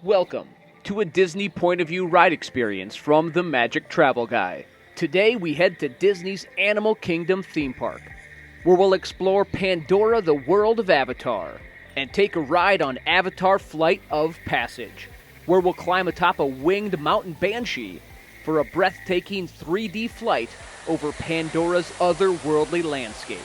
Welcome to a Disney point of view ride experience from the Magic Travel Guy. Today we head to Disney's Animal Kingdom theme park, where we'll explore Pandora, the world of Avatar, and take a ride on Avatar Flight of Passage, where we'll climb atop a winged mountain banshee for a breathtaking 3D flight over Pandora's otherworldly landscape.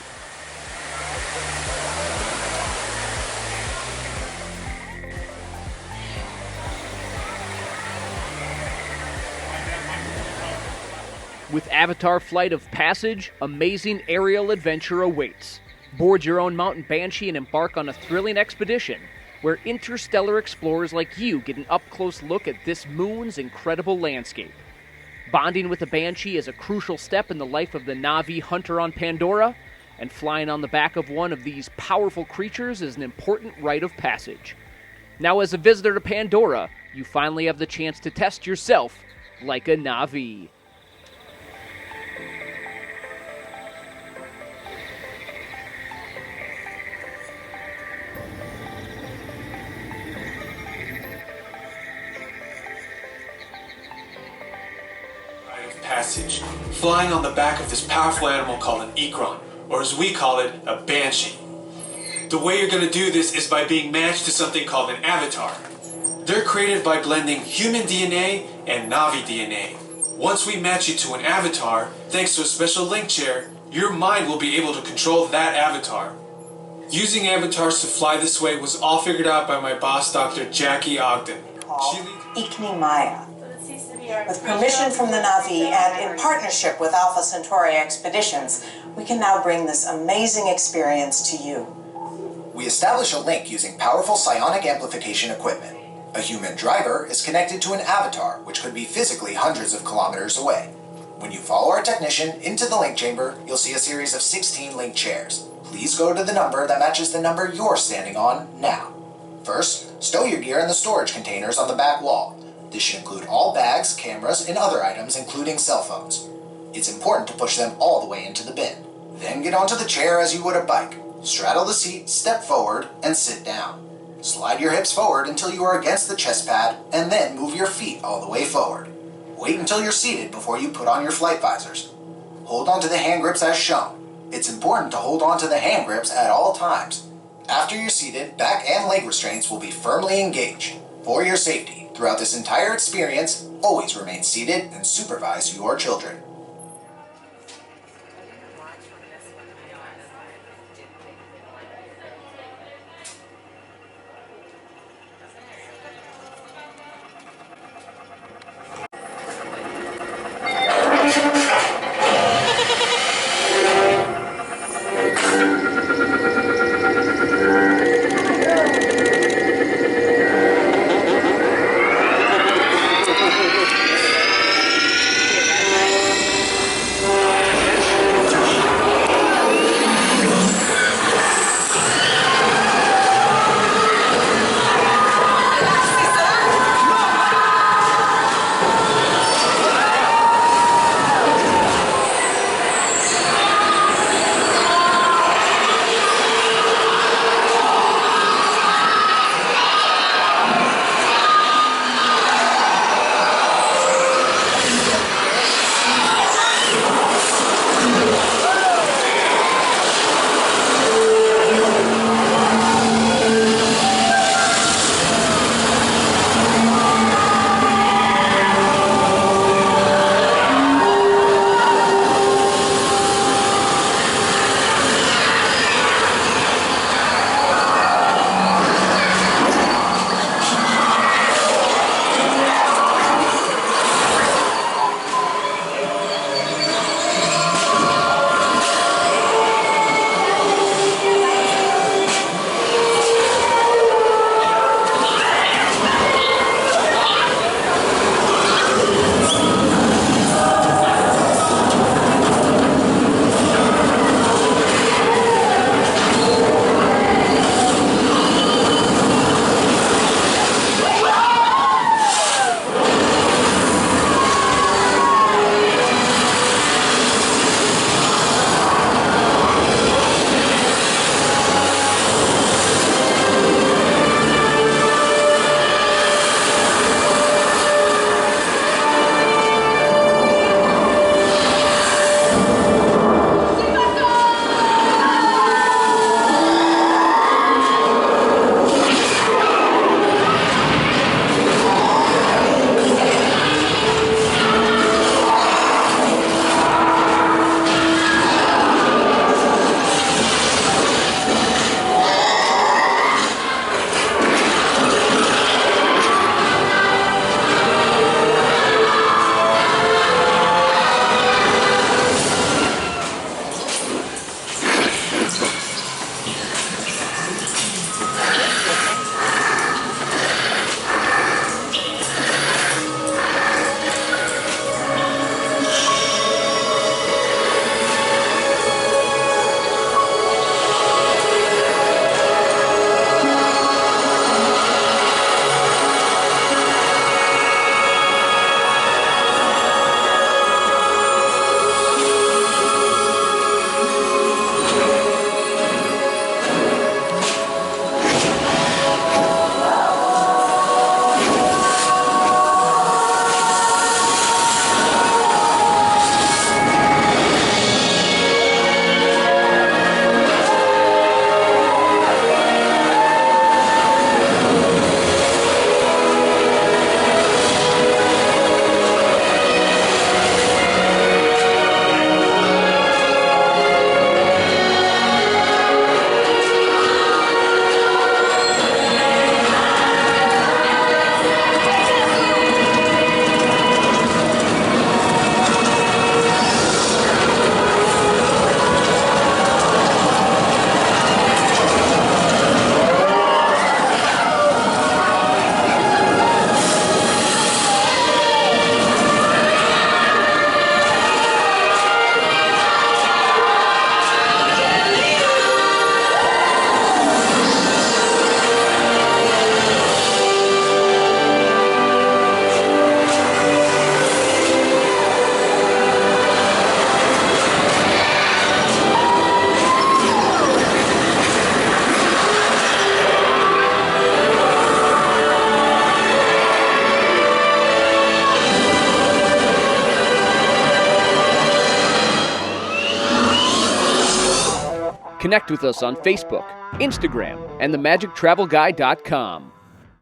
With Avatar Flight of Passage, amazing aerial adventure awaits. Board your own mountain banshee and embark on a thrilling expedition where interstellar explorers like you get an up-close look at this moon's incredible landscape. Bonding with a banshee is a crucial step in the life of the Na'vi hunter on Pandora, and flying on the back of one of these powerful creatures is an important rite of passage. Now, as a visitor to Pandora, you finally have the chance to test yourself like a Na'vi. Passage, flying on the back of this powerful animal called an ikron, or as we call it, a banshee. The way you're going to do this is by being matched to something called an avatar. They're created by blending human DNA and Na'vi DNA. Once we match you to an avatar, thanks to a special link chair, your mind will be able to control that avatar. Using avatars to fly this way was all figured out by my boss, Dr. Jackie Ogden. Ikni Maya. With permission from the Na'vi and in partnership with Alpha Centauri Expeditions, we can now bring this amazing experience to you. We establish a link using powerful psionic amplification equipment. A human driver is connected to an avatar, which could be physically hundreds of kilometers away. When you follow our technician into the link chamber, you'll see a series of 16 link chairs. Please go to the number that matches the number you're standing on now. First, stow your gear in the storage containers on the back wall. This should include all bags, cameras, and other items, including cell phones. It's important to push them all the way into the bin. Then get onto the chair as you would a bike. Straddle the seat, step forward, and sit down. Slide your hips forward until you are against the chest pad, and then move your feet all the way forward. Wait until you're seated before you put on your flight visors. Hold on to the hand grips as shown. It's important to hold on to the hand grips at all times. After you're seated, back and leg restraints will be firmly engaged. For your safety, throughout this entire experience, always remain seated and supervise your children. Connect with us on Facebook, Instagram, and themagictravelguy.com.